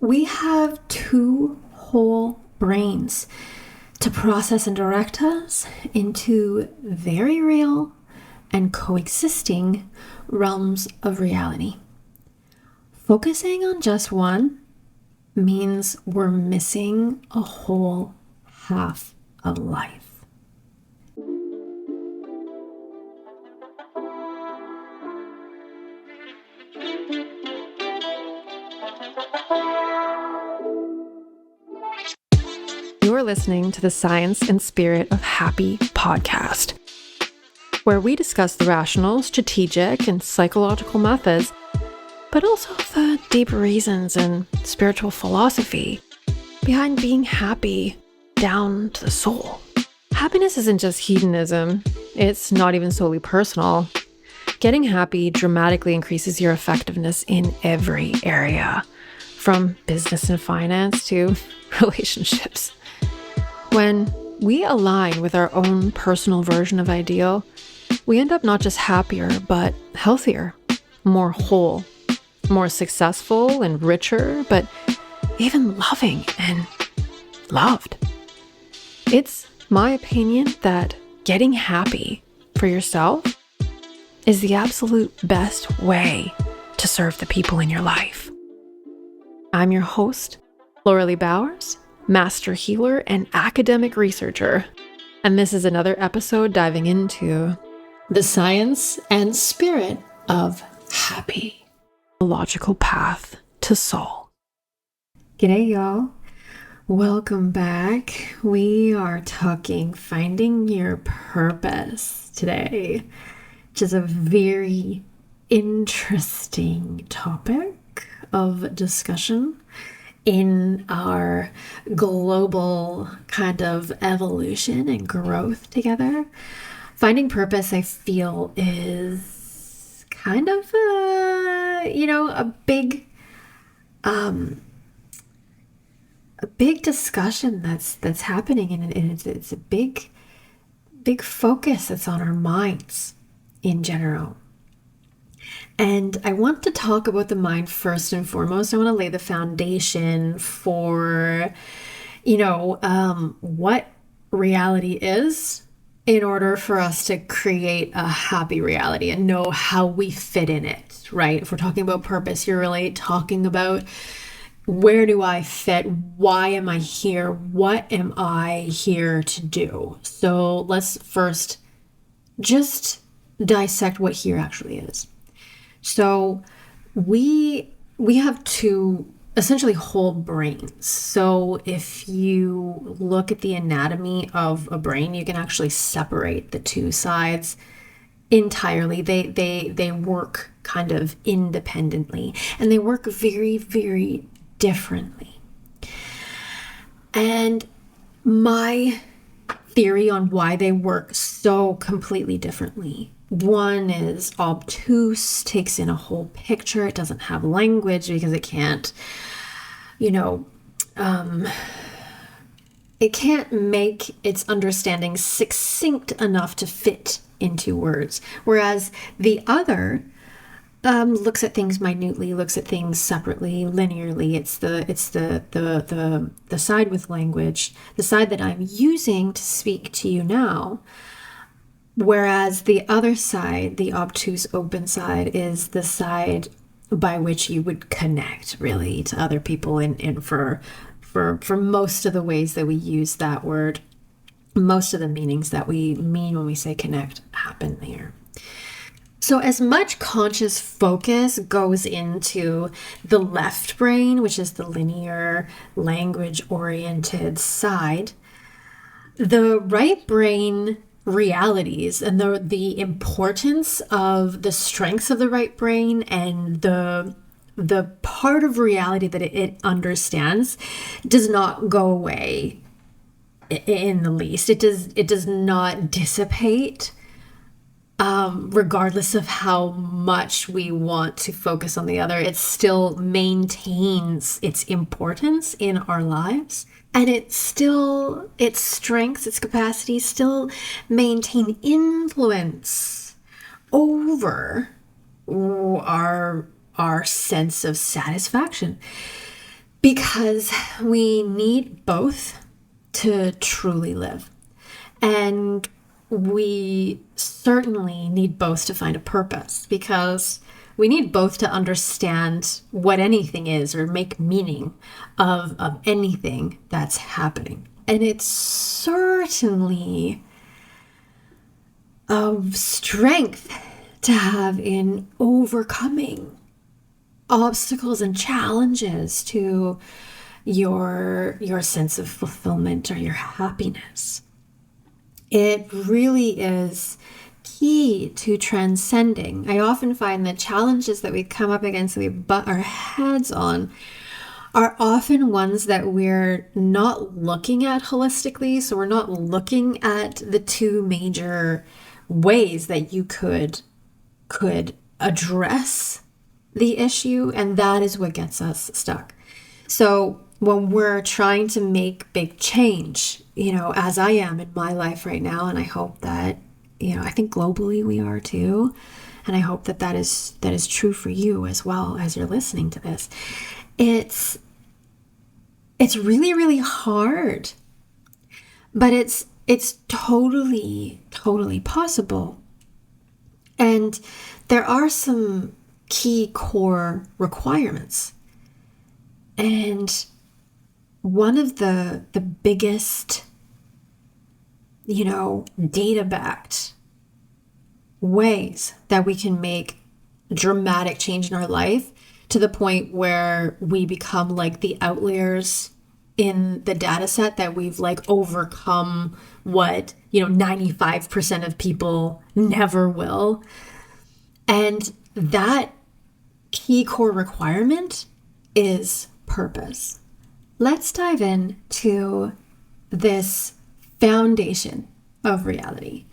We have two whole brains to process and direct us into very real and coexisting realms of reality. Focusing on just one means we're missing a whole half of life. You're listening to the Science and Spirit of Happy podcast, where we discuss the rational, strategic, and psychological methods, but also the deep reasons and spiritual philosophy behind being happy down to the soul. Happiness isn't just hedonism. It's not even solely personal. Getting happy dramatically increases your effectiveness in every area, from business and finance to relationships. When we align with our own personal version of ideal, we end up not just happier, but healthier, more whole, more successful and richer, but even loving and loved. It's my opinion that getting happy for yourself is the absolute best way to serve the people in your life. I'm your host, Laura Lee Bowers, master healer and academic researcher, and this is another episode diving into the science and spirit of happy. The logical path to soul. G'day, y'all. Welcome back. We are talking finding your purpose today, which is a very interesting topic of discussion in our global kind of evolution and growth together. Finding purpose, I feel, is kind of a big discussion that's happening, and it's a big focus that's on our minds in general. And I want to talk about the mind first and foremost. I want to lay the foundation for, what reality is in order for us to create a happy reality and know how we fit in it, right? If we're talking about purpose, you're really talking about where do I fit? Why am I here? What am I here to do? So let's first just dissect what here actually is. So we have two essentially whole brains. So if you look at the anatomy of a brain, you can actually separate the two sides entirely. They work kind of independently, and they work very, very differently. And my theory on why they work so completely differently: one is obtuse, takes in a whole picture. It doesn't have language because it can't, it can't make its understanding succinct enough to fit into words. Whereas the other looks at things minutely, looks at things separately, linearly. It's the side with language, the side that I'm using to speak to you now. Whereas the other side, the obtuse open side, is the side by which you would connect really to other people, and for most of the ways that we use that word, most of the meanings that we mean when we say connect happen there. So as much conscious focus goes into the left brain, which is the linear, language-oriented side, the right brain realities and the importance of the strengths of the right brain and the part of reality that it understands does not go away in the least. It does not dissipate, regardless of how much we want to focus on the other. It still maintains its importance in our lives. And its strengths, its capacities still maintain influence over our sense of satisfaction. because we need both to truly live. And we certainly need both to find a purpose, because we need both to understand what anything is or make meaning of anything that's happening. And it's certainly of strength to have in overcoming obstacles and challenges to your sense of fulfillment or your happiness. It really is key to transcending. I often find that challenges that we come up against, that we butt our heads on, are often ones that we're not looking at holistically. So we're not looking at the two major ways that you could address the issue, and that is what gets us stuck. So when we're trying to make big change, as I am in my life right now, and I hope that, I think globally we are too, and I hope that is true for you as well as you're listening to this. It's really, really hard, but it's totally, totally possible. And there are some key core requirements. And one of the biggest, data-backed ways that we can make dramatic change in our life, to the point where we become like the outliers in the data set, that we've overcome what 95% of people never will. And that key core requirement is purpose. Let's dive into this foundation of reality.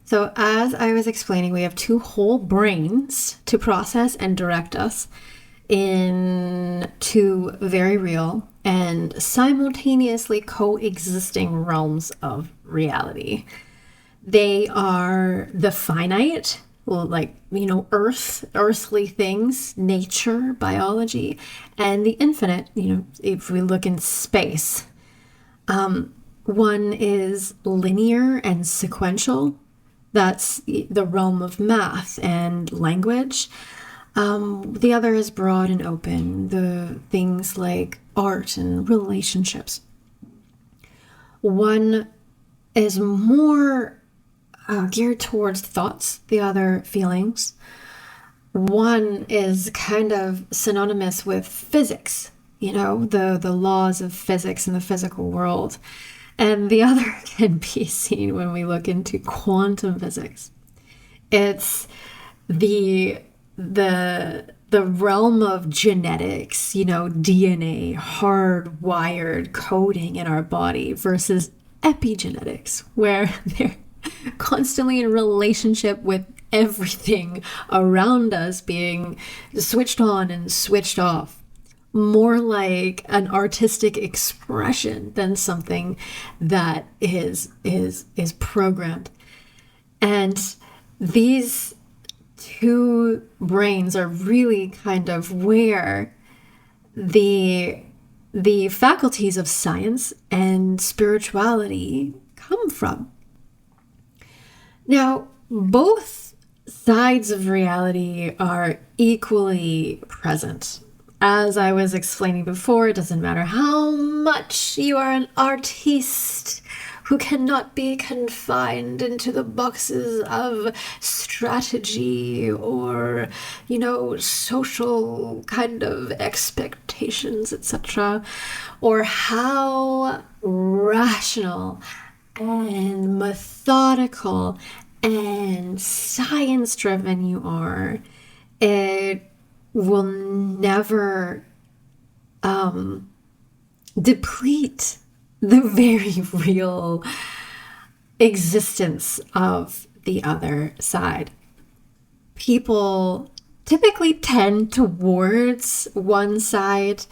So as I was explaining, we have two whole brains to process and direct us in two very real and simultaneously coexisting realms of reality. They are the finite, earthly things, nature, biology, and the infinite, if we look in space. One is linear and sequential. That's the realm of math and language. The other is broad and open, the things like art and relationships. One is more geared towards thoughts, the other feelings. One is kind of synonymous with physics, the laws of physics in the physical world. And the other can be seen when we look into quantum physics. It's the realm of genetics, DNA, hardwired coding in our body, versus epigenetics, where they're constantly in relationship with everything around us being switched on and switched off. More like an artistic expression than something that is programmed. And these two brains are really kind of where the faculties of science and spirituality come from. Now, both sides of reality are equally present. As I was explaining before, it doesn't matter how much you are an artiste who cannot be confined into the boxes of strategy or, social kind of expectations, etc., or how rational and methodical and science-driven you are. It will never deplete the very real existence of the other side. People typically tend towards one side.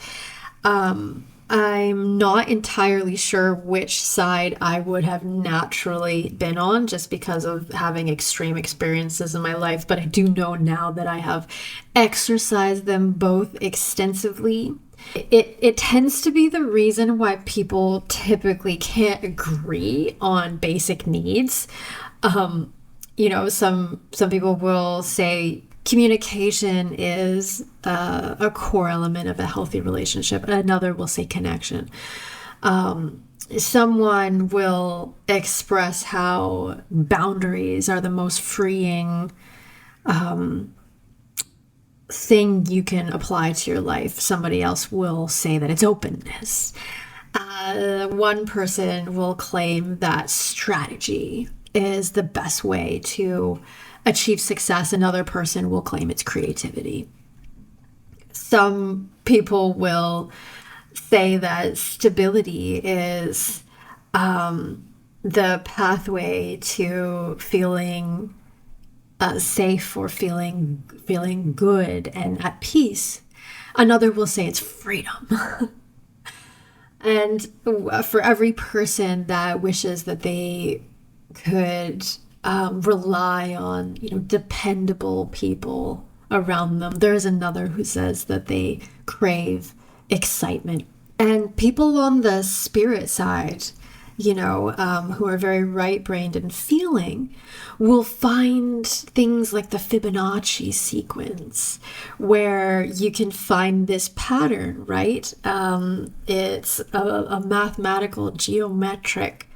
I'm not entirely sure which side I would have naturally been on, just because of having extreme experiences in my life, but I do know now that I have exercised them both extensively. It tends to be the reason why people typically can't agree on basic needs. Some people will say communication is a core element of a healthy relationship. Another will say connection. Someone will express how boundaries are the most freeing thing you can apply to your life. Somebody else will say that it's openness. One person will claim that strategy is the best way to achieve success. Another person will claim it's creativity. Some people will say that stability is the pathway to feeling safe or feeling good and at peace. Another will say it's freedom. And for every person that wishes that they could rely on, dependable people around them, there is another who says that they crave excitement. And people on the spirit side, who are very right-brained and feeling, will find things like the Fibonacci sequence, where you can find this pattern, right? It's a mathematical geometric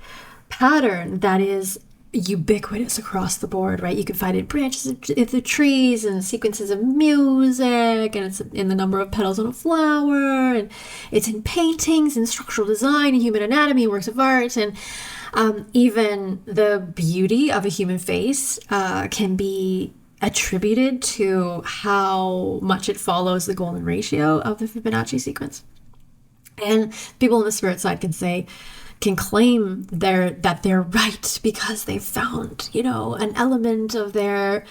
pattern that is ubiquitous across the board, right? You can find it in branches of the trees and sequences of music, and it's in the number of petals on a flower, and it's in paintings and structural design and human anatomy, works of art, and even the beauty of a human face can be attributed to how much it follows the golden ratio of the Fibonacci sequence. And people on the spirit side can claim that they're right because they've found, an element of their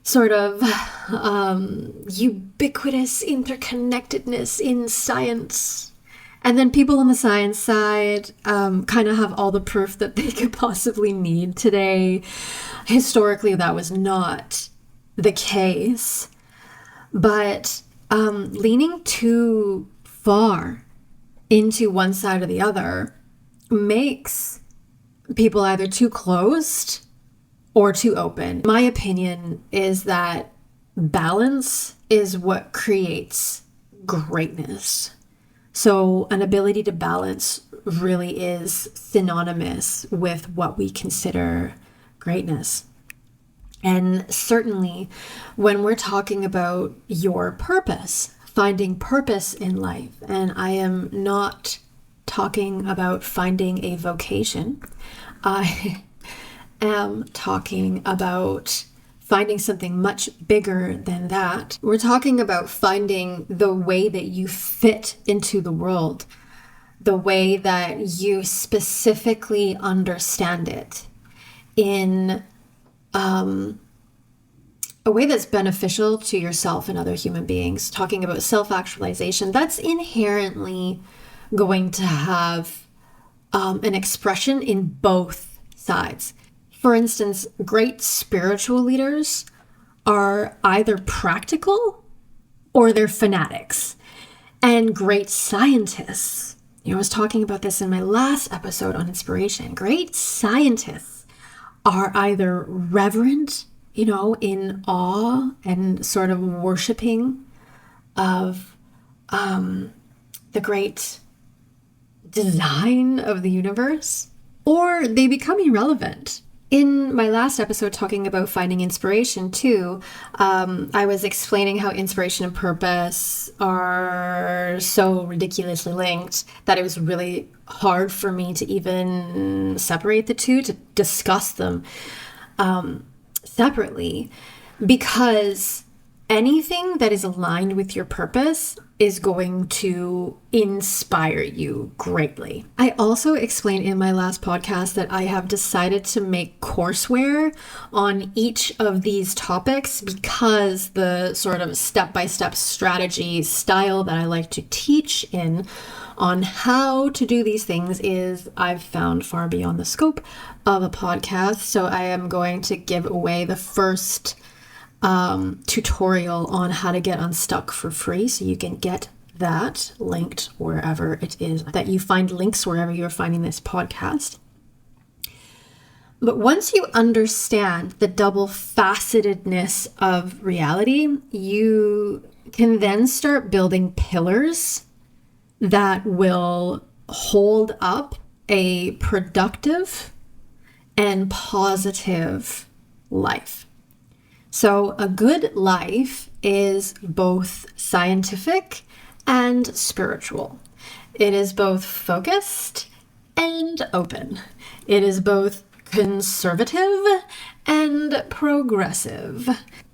sort of ubiquitous interconnectedness in science. And then people on the science side kind of have all the proof that they could possibly need today. Historically, that was not the case. But leaning too far into one side or the other makes people either too closed or too open. My opinion is that balance is what creates greatness. So an ability to balance really is synonymous with what we consider greatness. And certainly when we're talking about your purpose, finding purpose in life, and I am not talking about finding a vocation. I am talking about finding something much bigger than that. We're talking about finding the way that you fit into the world, the way that you specifically understand it in a way that's beneficial to yourself and other human beings. Talking about self-actualization, that's inherently going to have an expression in both sides. For instance, great spiritual leaders are either practical or they're fanatics. And great scientists, I was talking about this in my last episode on inspiration. Great scientists are either reverent, in awe and sort of worshiping of the great design of the universe, or they become irrelevant. In my last episode talking about finding inspiration too, I was explaining how inspiration and purpose are so ridiculously linked that it was really hard for me to even separate the two, to discuss them separately, because anything that is aligned with your purpose is going to inspire you greatly. I also explained in my last podcast that I have decided to make courseware on each of these topics because the sort of step-by-step strategy style that I like to teach in on how to do these things is, I've found, far beyond the scope of a podcast. So I am going to give away the first tutorial on how to get unstuck for free, so you can get that linked wherever it is that you find links, wherever you're finding this podcast. But once you understand the double facetedness of reality, you can then start building pillars that will hold up a productive and positive life. So a good life is both scientific and spiritual. It is both focused and open. It is both conservative and progressive.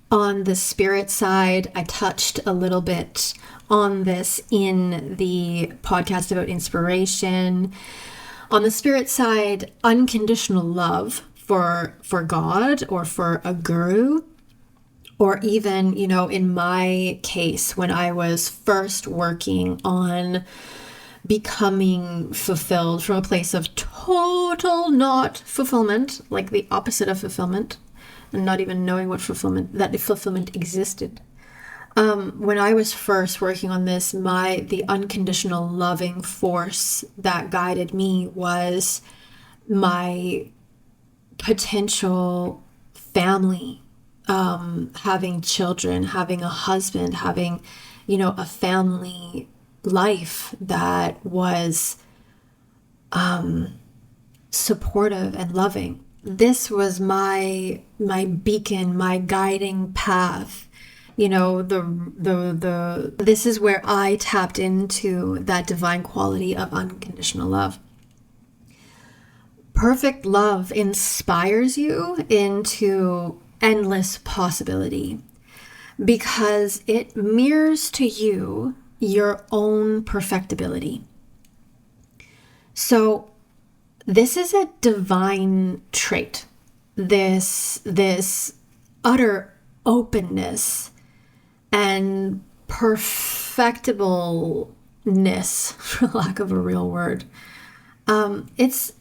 On the spirit side, I touched a little bit on this in the podcast about inspiration. On the spirit side, unconditional love for God or for a guru, or even, in my case, when I was first working on becoming fulfilled from a place of total not fulfillment, like the opposite of fulfillment, and not even knowing that fulfillment existed. When I was first working on this, the unconditional loving force that guided me was my potential family, having children, having a husband, having, a family life that was supportive and loving. This was my beacon, my guiding path. This is where I tapped into that divine quality of unconditional love. Perfect love inspires you into endless possibility because it mirrors to you your own perfectibility. So this is a divine trait. This utter openness and perfectibleness, for lack of a real word. It's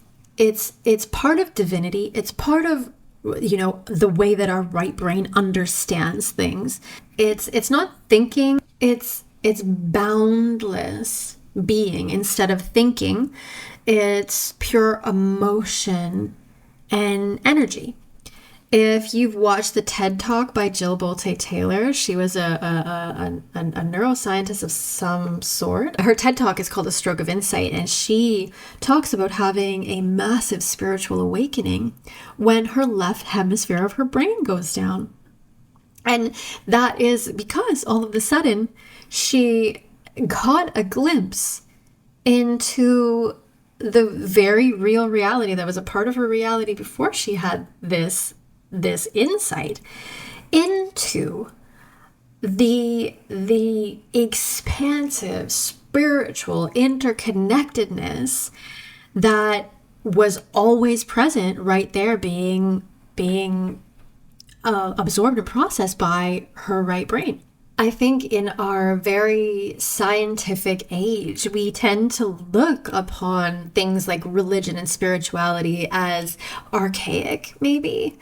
part of divinity. It's part of the way that our right brain understands things. It's not thinking. It's boundless being. Instead of thinking, it's pure emotion and energy. If you've watched the TED Talk by Jill Bolte Taylor, she was a neuroscientist of some sort. Her TED Talk is called A Stroke of Insight, and she talks about having a massive spiritual awakening when her left hemisphere of her brain goes down. And that is because all of a sudden she caught a glimpse into the very real reality that was a part of her reality before she had this insight into the expansive spiritual interconnectedness that was always present right there, being absorbed and processed by her right brain. I think in our very scientific age, we tend to look upon things like religion and spirituality as archaic, maybe.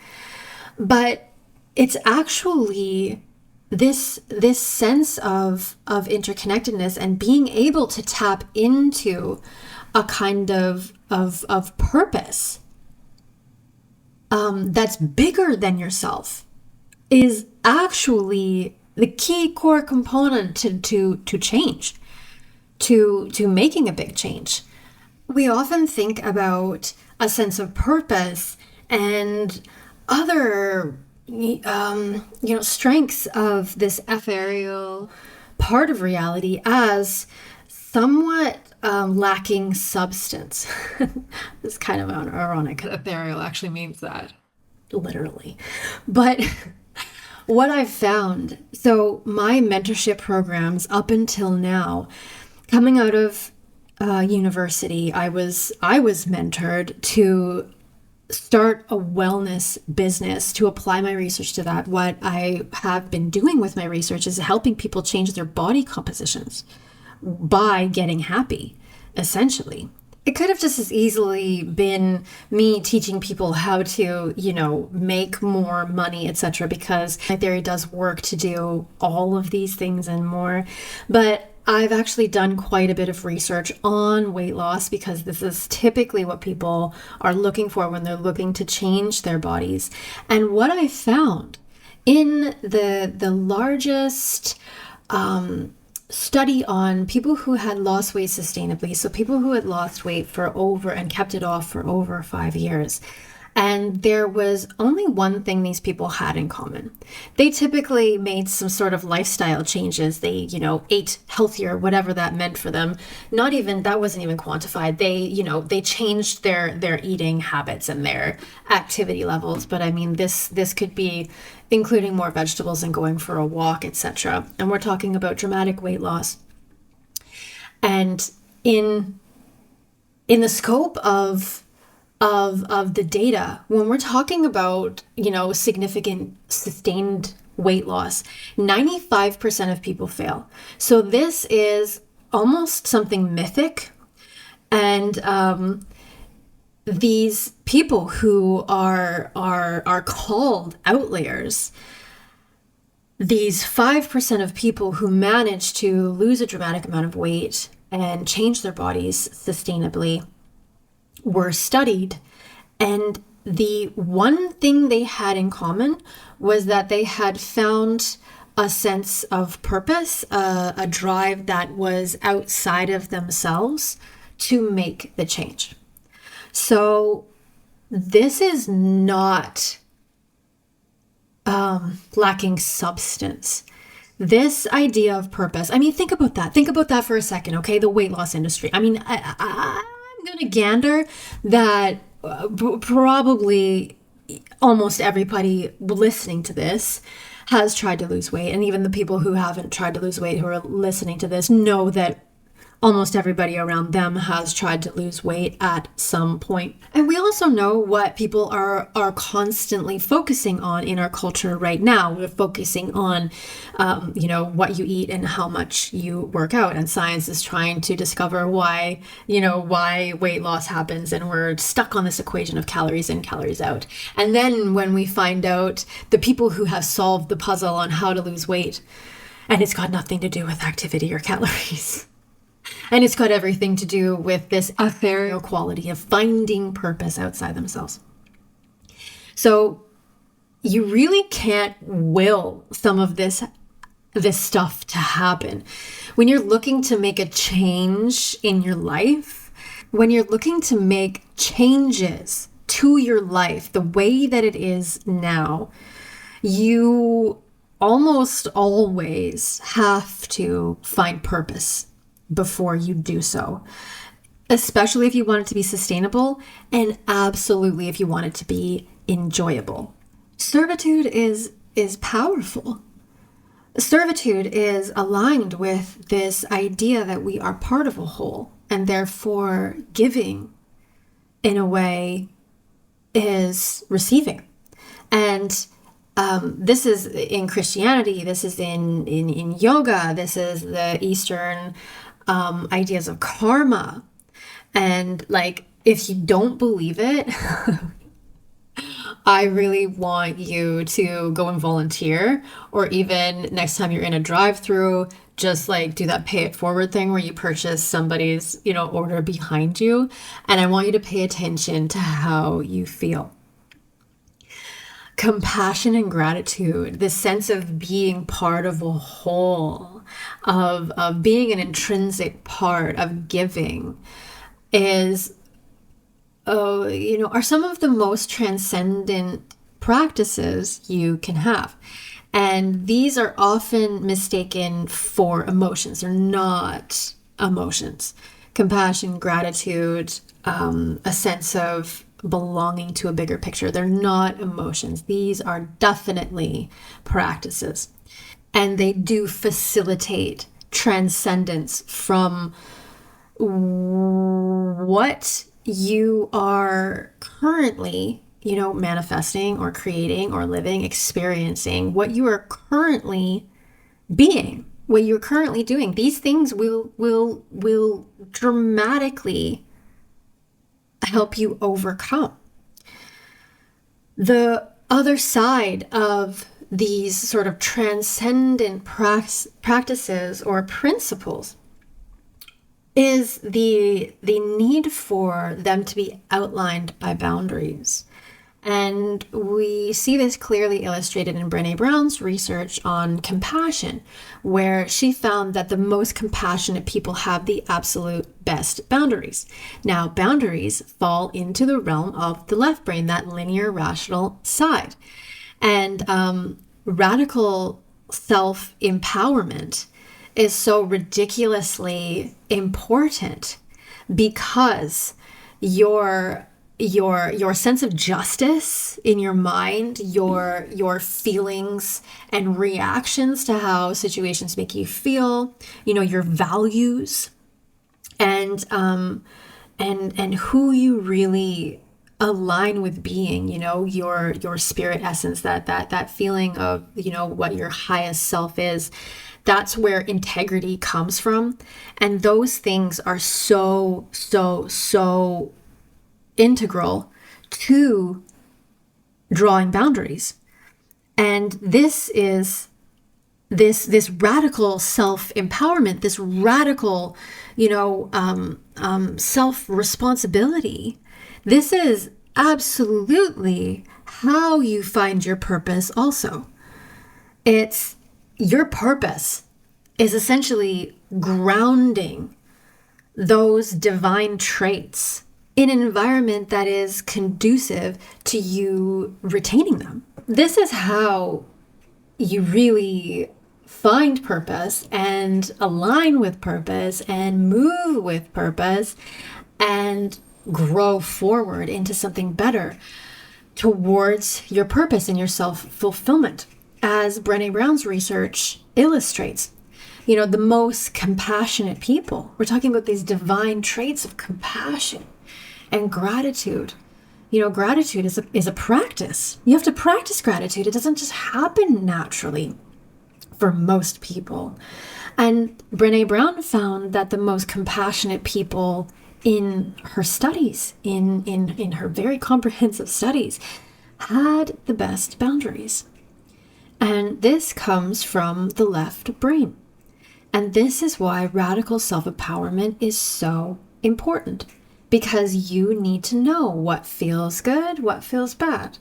But it's actually this sense of interconnectedness and being able to tap into a kind of purpose that's bigger than yourself is actually the key core component to change, to making a big change. We often think about a sense of purpose and other strengths of this ethereal part of reality as somewhat lacking substance. It's kind of ironic. Ethereal actually means that, literally. But what I've found, so my mentorship programs up until now, coming out of university, I was mentored to start a wellness business, to apply my research to that. What I have been doing with my research is helping people change their body compositions by getting happy, essentially. It could have just as easily been me teaching people how to, make more money, etc., because my theory does work to do all of these things and more. But I've actually done quite a bit of research on weight loss because this is typically what people are looking for when they're looking to change their bodies. And what I found in the largest study on people who had lost weight sustainably, so people who had lost weight for over and kept it off for over 5 years. And there was only one thing these people had in common. They typically made some sort of lifestyle changes. They, ate healthier, whatever that meant for them. That wasn't even quantified. They changed their eating habits and their activity levels. But I mean, this could be including more vegetables and going for a walk, etc. And we're talking about dramatic weight loss. And in the scope of the data, when we're talking about, significant sustained weight loss, 95% of people fail. So this is almost something mythic. And these people who are called outliers, these 5% of people who manage to lose a dramatic amount of weight and change their bodies sustainably, were studied, and the one thing they had in common was that they had found a sense of purpose, a drive that was outside of themselves to make the change. So this is not lacking substance. This idea of purpose, I mean, think about that. Think about that for a second, okay? The weight loss industry. I mean, I'm going to gander that probably almost everybody listening to this has tried to lose weight. And even the people who haven't tried to lose weight who are listening to this know that almost everybody around them has tried to lose weight at some point. And we also know what people are constantly focusing on in our culture right now. We're focusing on, what you eat and how much you work out. And science is trying to discover why weight loss happens. And we're stuck on this equation of calories in, calories out. And then when we find out the people who have solved the puzzle on how to lose weight, and it's got nothing to do with activity or calories. And it's got everything to do with this ethereal quality of finding purpose outside themselves. So you really can't will some of this stuff to happen. When you're looking to make a change in your life, when you're looking to make changes to your life, the way that it is now, you almost always have to find purpose before you do so, especially if you want it to be sustainable, and absolutely if you want it to be enjoyable. Servitude is powerful. Servitude is aligned with this idea that we are part of a whole, and therefore giving in a way is receiving. And this is in Christianity, this is in yoga, this is the Eastern ideas of karma. And if you don't believe it, I really want you to go and volunteer, or even next time you're in a drive-through, just do that pay it forward thing where you purchase somebody's, order behind you. And I want you to pay attention to how you feel. Compassion and gratitude, this sense of being part of a whole, of being an intrinsic part of giving are some of the most transcendent practices you can have. And these are often mistaken for emotions. They're not emotions. Compassion, gratitude, a sense of belonging to a bigger picture. They're not emotions. These are definitely practices. And they do facilitate transcendence from what you are currently, manifesting or creating or living, experiencing, what you are currently being, what you're currently doing. These things will dramatically help you overcome. The other side of these sort of transcendent practices or principles is the need for them to be outlined by boundaries. And we see this clearly illustrated in Brené Brown's research on compassion, where she found that the most compassionate people have the absolute best boundaries. Now, boundaries fall into the realm of the left brain, that linear rational side. And radical self-empowerment is so ridiculously important because your sense of justice in your mind, your feelings and reactions to how situations make you feel, your values, and who you really align with being, your spirit essence, that feeling of, what your highest self is. That's where integrity comes from. And those things are so integral to drawing boundaries. And this is this radical self-empowerment, this radical, self-responsibility. This is absolutely how you find your purpose also. It's your purpose is essentially grounding those divine traits in an environment that is conducive to you retaining them. This is how you really find purpose and align with purpose and move with purpose and grow forward into something better towards your purpose and your self-fulfillment. As Brené Brown's research illustrates, the most compassionate people, we're talking about these divine traits of compassion and gratitude. Gratitude is a practice. You have to practice gratitude. It doesn't just happen naturally for most people. And Brené Brown found that the most compassionate people in her studies, in her very comprehensive studies, had the best boundaries. And this comes from the left brain. And this is why radical self-empowerment is so important, because you need to know what feels good, what feels bad,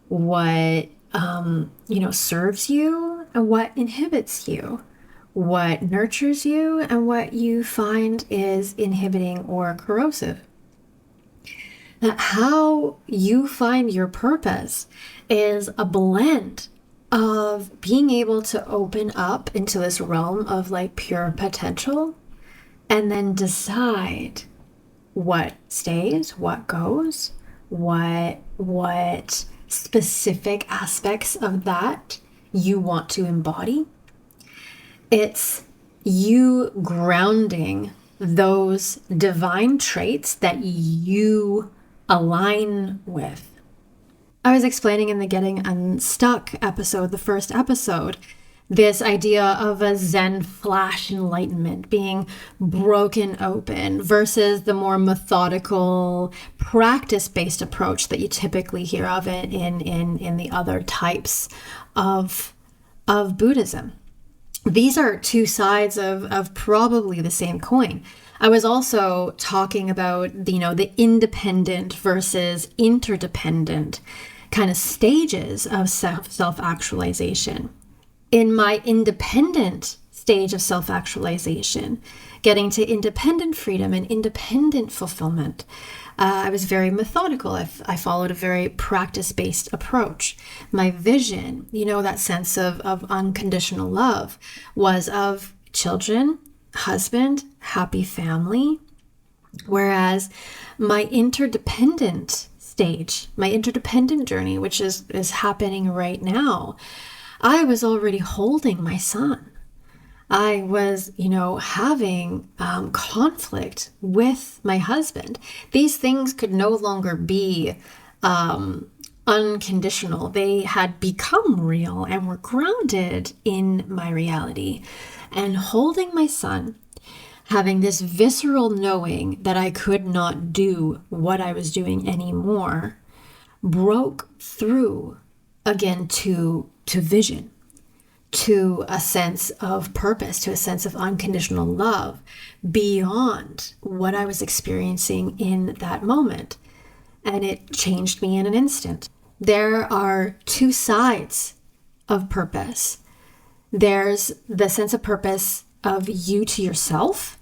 what serves you and what inhibits you, what nurtures you and what you find is inhibiting or corrosive. That how you find your purpose is a blend of being able to open up into this realm of like pure potential and then decide what stays, what goes, what specific aspects of that you want to embody. It's you grounding those divine traits that you align with. I was explaining in the Getting Unstuck episode, the first episode, this idea of a Zen flash enlightenment being broken open versus the more methodical, practice-based approach that you typically hear of it in the other types of Buddhism. These are two sides of probably the same coin. I was also talking about the independent versus interdependent kind of stages of self-actualization. In my independent stage of self-actualization, getting to independent freedom and independent fulfillment, I was very methodical. I followed a very practice-based approach. My vision, that sense of unconditional love, was of children, husband, happy family. Whereas my interdependent stage, my interdependent journey, which is happening right now, I was already holding my son. I was, having conflict with my husband. These things could no longer be unconditional. They had become real and were grounded in my reality. And holding my son, having this visceral knowing that I could not do what I was doing anymore, broke through again to vision, to a sense of purpose, to a sense of unconditional love beyond what I was experiencing in that moment. And it changed me in an instant. There are two sides of purpose. There's the sense of purpose of you to yourself,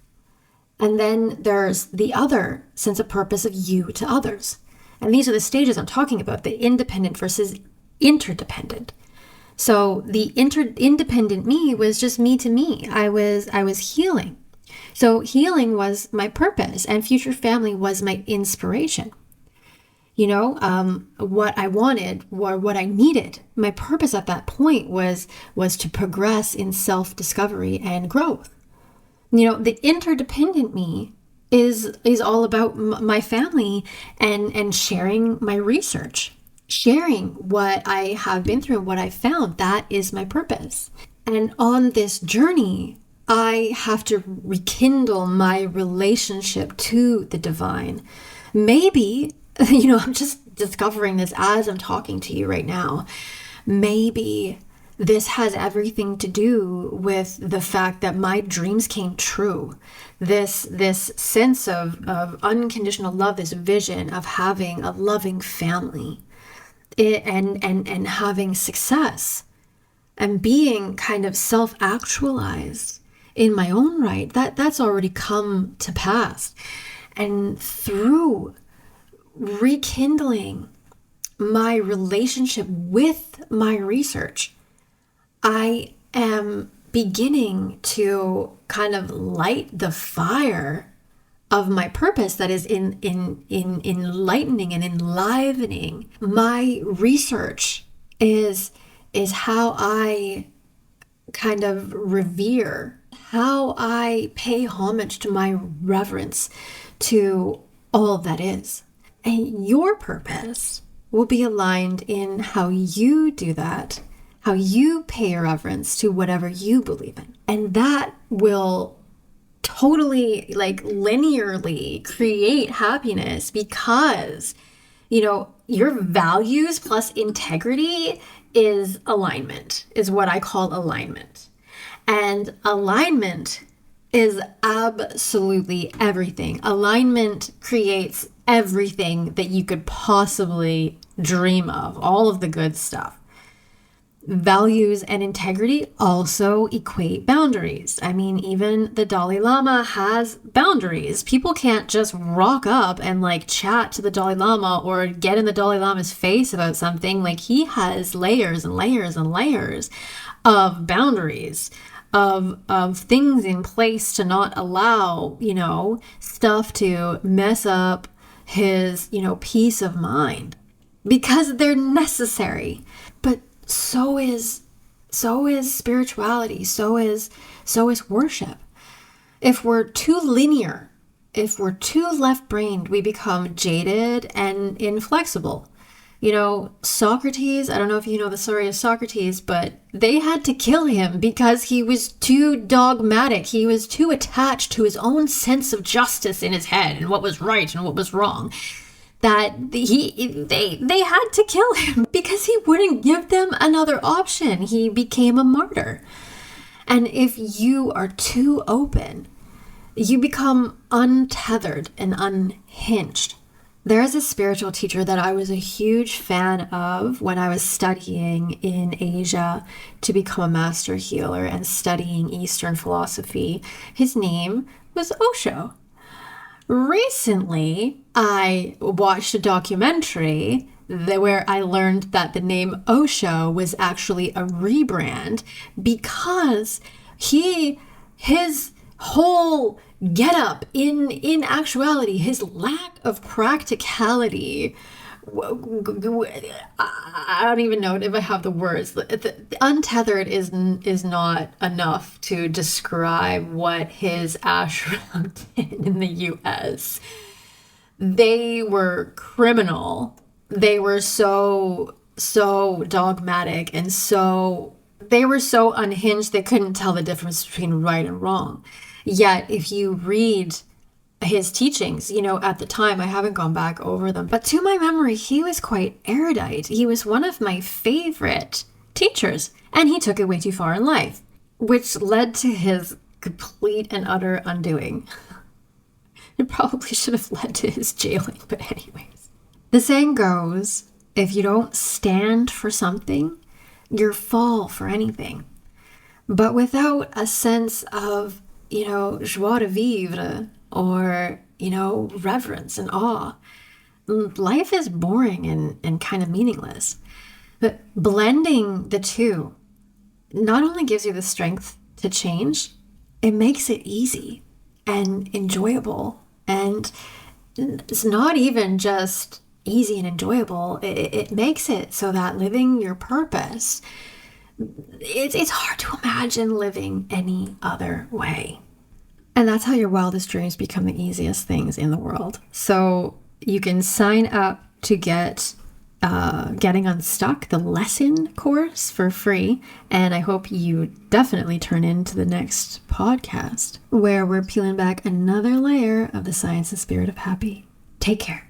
and then there's the other sense of purpose of you to others. And these are the stages I'm talking about, the independent versus interdependent. So the independent me was just me to me. I was healing. So healing was my purpose, and future family was my inspiration. What I wanted or what I needed, my purpose at that point was to progress in self-discovery and growth. The interdependent me is all about my family and sharing my research, sharing what I have been through and what I've found. That is my purpose. And on this journey, I have to rekindle my relationship to the divine. Maybe, I'm just discovering this as I'm talking to you right now. Maybe this has everything to do with the fact that my dreams came true. This sense of unconditional love, this vision of having a loving family and having success and being kind of self-actualized in my own right, that's already come to pass. And through rekindling my relationship with my research, I am beginning to kind of light the fire of my purpose that is in enlightening and enlivening. My research is how I kind of revere, how I pay homage to my reverence to all that is. And your purpose will be aligned in how you do that, how you pay reverence to whatever you believe in. And that will totally linearly create happiness because, your values plus integrity is alignment, is what I call alignment. And alignment is absolutely everything. Alignment creates everything that you could possibly dream of, all of the good stuff. Values and integrity also equate boundaries. I mean, even the Dalai Lama has boundaries. People can't just rock up and chat to the Dalai Lama or get in the Dalai Lama's face about something. He has layers and layers and layers of boundaries, of things in place to not allow, stuff to mess up his, peace of mind, because they're necessary. But so is spirituality, so is worship. If we're too linear, if we're too left-brained, we become jaded and inflexible. Socrates, I don't know if you know the story of Socrates, but they had to kill him because he was too dogmatic. He was too attached to his own sense of justice in his head and what was right and what was wrong, that they had to kill him because he wouldn't give them another option. He became a martyr. And if you are too open, you become untethered and unhinged. There is a spiritual teacher that I was a huge fan of when I was studying in Asia to become a master healer and studying Eastern philosophy. His name was Osho. Recently, I watched a documentary where I learned that the name Osho was actually a rebrand because his whole getup in actuality, his lack of practicality, I don't even know if I have the words. The untethered is not enough to describe what his ashram did in the US. They were criminal. They were so dogmatic and they were so unhinged they couldn't tell the difference between right and wrong. Yet if you read his teachings, at the time. I haven't gone back over them, but to my memory, he was quite erudite. He was one of my favorite teachers, and he took it way too far in life, which led to his complete and utter undoing. It probably should have led to his jailing, but anyways. The saying goes, if you don't stand for something, you'll fall for anything. But without a sense of, joie de vivre or, reverence and awe, life is boring and kind of meaningless. But blending the two not only gives you the strength to change, it makes it easy and enjoyable. And it's not even just easy and enjoyable. It makes it so that living your purpose, it's hard to imagine living any other way. And that's how your wildest dreams become the easiest things in the world. So you can sign up to get Getting Unstuck, the lesson course, for free. And I hope you definitely turn into the next podcast where we're peeling back another layer of the science and spirit of happy. Take care.